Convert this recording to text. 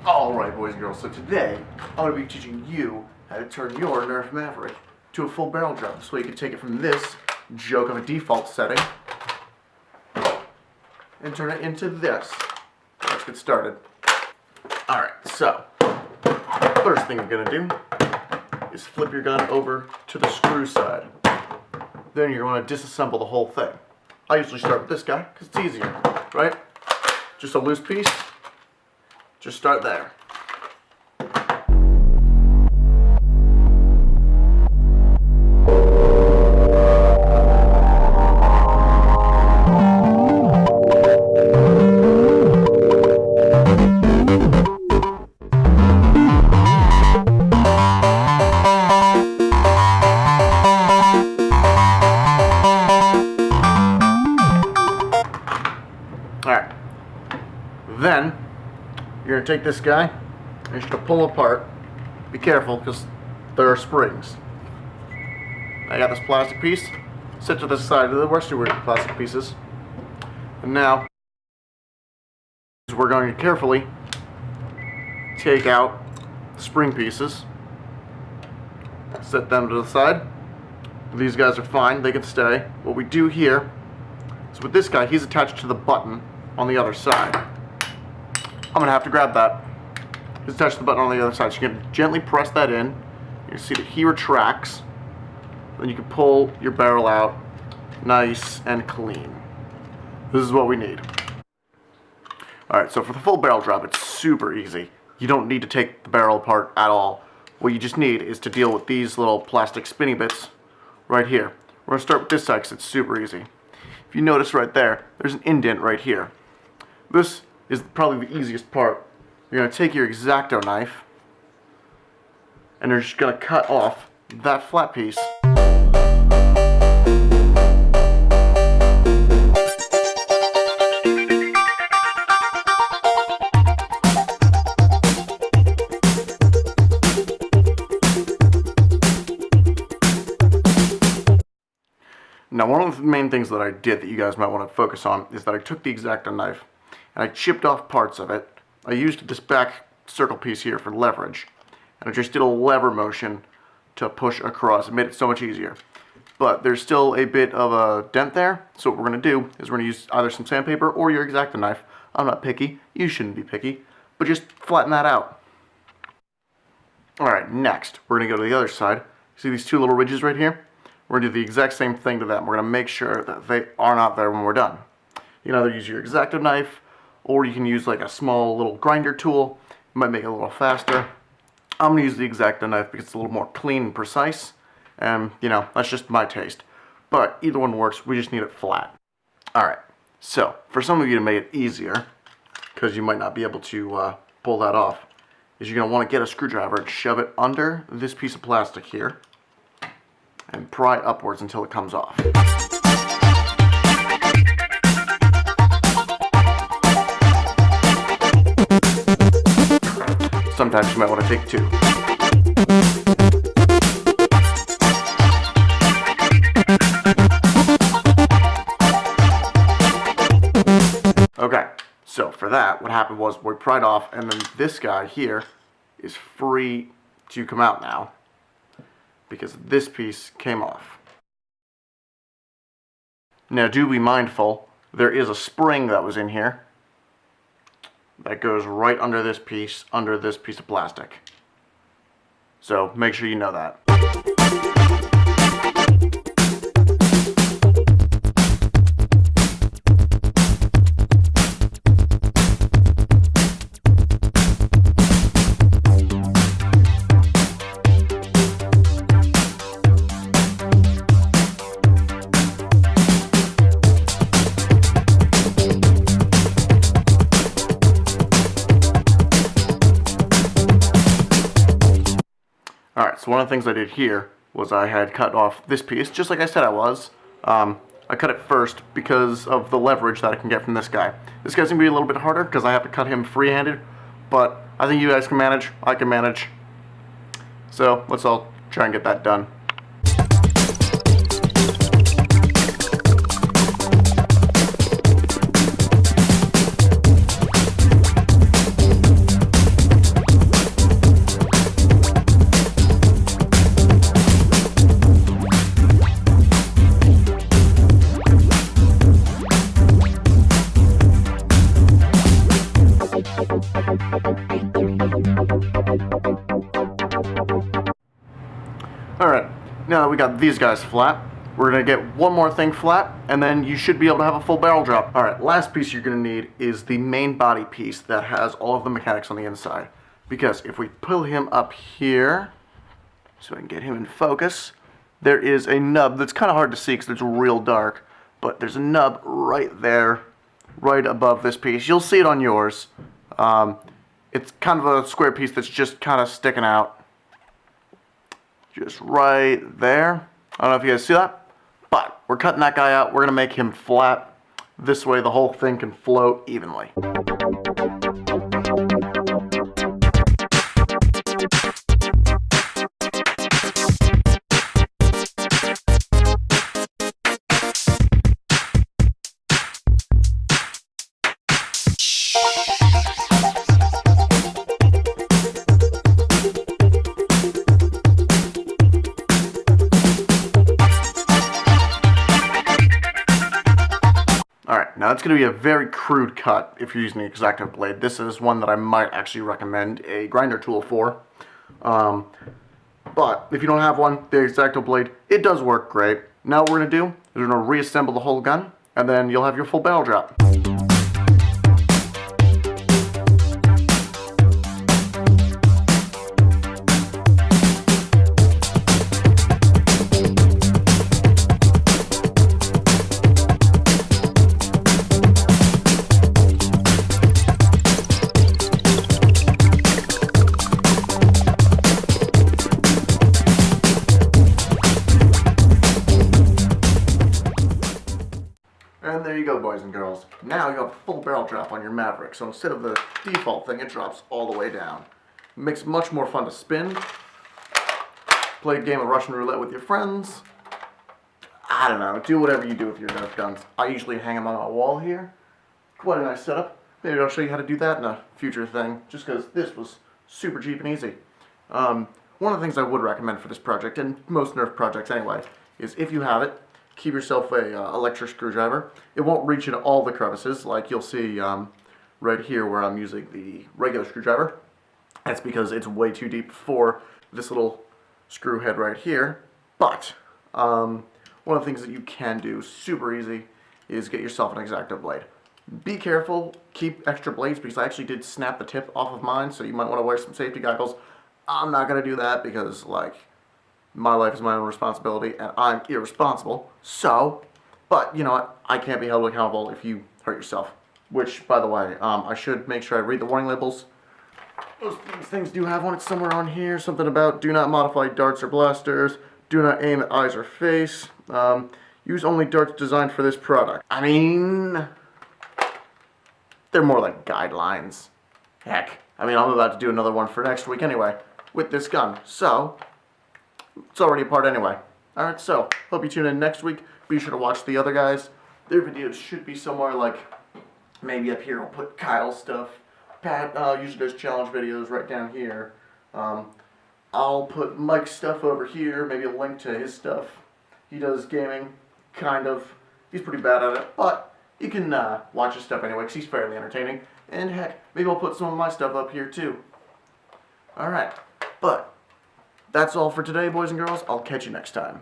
Alright, boys and girls, so today I'm going to be teaching you how to turn your Nerf Maverick to a full barrel drum. So you can take it from this joke of a default setting and turn it into this. Let's get started. Alright, so first thing you're going to do is flip your gun over to the screw side. Then you're going to disassemble the whole thing. I usually start with this guy because it's easier, right? Just a loose piece. Just start there. Alright. Then you're going to take this guy and you're just going to pull him apart. Be careful because there are springs. I got this plastic piece set to the side of the rest of the plastic pieces. And now we're going to carefully take out the spring pieces. Set them to the side. These guys are fine, they can stay. What we do here is with this guy, he's attached to the button on the other side. I'm going to have to grab that. It's attached to the button on the other side. So you can gently press that in. You see that he retracts. Then you can pull your barrel out nice and clean. This is what we need. Alright, so for the full barrel drop, it's super easy. You don't need to take the barrel apart at all. What you just need is to deal with these little plastic spinny bits right here. We're going to start with this side because it's super easy. If you notice right there, there's an indent right here. This is probably the easiest part. You're going to take your X-Acto knife and you're just going to cut off that flat piece. Now, one of the main things that I did that you guys might want to focus on is that I took the X-Acto knife and I chipped off parts of it. I used this back circle piece here for leverage, and I just did a lever motion to push across. It made it so much easier. But there's still a bit of a dent there, so what we're going to do is we're going to use either some sandpaper or your X-Acto knife. I'm not picky, you shouldn't be picky, but just flatten that out. Alright, next, we're going to go to the other side. See these two little ridges right here? We're going to do the exact same thing to them. We're going to make sure that they are not there when we're done. You can either use your X-Acto knife, or you can use like a small little grinder tool. It might make it a little faster. I'm going to use the X-Acto knife because it's a little more clean and precise. And, you know, that's just my taste. But either one works, we just need it flat. Alright, so for some of you to make it easier, because you might not be able to pull that off, is you're going to want to get a screwdriver and shove it under this piece of plastic here. And pry upwards until it comes off. Sometimes you might want to take two. Okay, so for that, what happened was we pried off, and then this guy here is free to come out now, because this piece came off. Now do be mindful, there is a spring that was in here that goes right under this piece of plastic. So make sure you know that. Alright, so one of the things I did here was I had cut off this piece, just like I said I was. I cut it first because of the leverage that I can get from this guy. This guy's going to be a little bit harder because I have to cut him free-handed, but I think you guys can manage, I can manage. So let's all try and get that done. Alright, now that we got these guys flat, we're going to get one more thing flat, and then you should be able to have a full barrel drop. Alright, last piece you're going to need is the main body piece that has all of the mechanics on the inside. Because if we pull him up here, so I can get him in focus, there is a nub that's kind of hard to see because it's real dark, but there's a nub right there, right above this piece. You'll see it on yours. It's kind of a square piece that's just kind of sticking out. Just right there. I don't know if you guys see that, but we're cutting that guy out. We're going to make him flat. This way the whole thing can float evenly. Alright, now it's going to be a very crude cut if you're using the X-Acto blade. This is one that I might actually recommend a grinder tool for. But if you don't have one, the X-Acto blade, it does work great. Now what we're going to do is we're going to reassemble the whole gun, and then you'll have your full barrel drop. And there you go, boys and girls. Now you have a full barrel drop on your Maverick. So instead of the default thing, it drops all the way down. It makes it much more fun to spin. Play a game of Russian roulette with your friends. I don't know. Do whatever you do with your Nerf guns. I usually hang them on a wall here. Quite a nice setup. Maybe I'll show you how to do that in a future thing. Just because this was super cheap and easy. One of the things I would recommend for this project, and most Nerf projects anyway, is if you have it, keep yourself a electric screwdriver. It won't reach into all the crevices, like you'll see right here where I'm using the regular screwdriver. That's because it's way too deep for this little screw head right here. But one of the things that you can do, super easy, is get yourself an X-Acto blade. Be careful, keep extra blades, because I actually did snap the tip off of mine, so you might want to wear some safety goggles. I'm not going to do that because, like, my life is my own responsibility, and I'm irresponsible. So, but you know what? I can't be held accountable if you hurt yourself. Which, by the way, I should make sure I read the warning labels. These things do have one. It's somewhere on here. Something about do not modify darts or blasters. Do not aim at eyes or face. Use only darts designed for this product. I mean, they're more like guidelines. Heck, I mean, I'm about to do another one for next week anyway, with this gun. So, it's already apart anyway. Alright, so, hope you tune in next week. Be sure to watch the other guys. Their videos should be somewhere like, maybe up here I'll put Kyle's stuff. Pat usually does challenge videos right down here. I'll put Mike's stuff over here, maybe a link to his stuff. He does gaming, kind of. He's pretty bad at it, but you can watch his stuff anyway, because he's fairly entertaining. And heck, maybe I'll put some of my stuff up here too. Alright, but that's all for today, boys and girls. I'll catch you next time.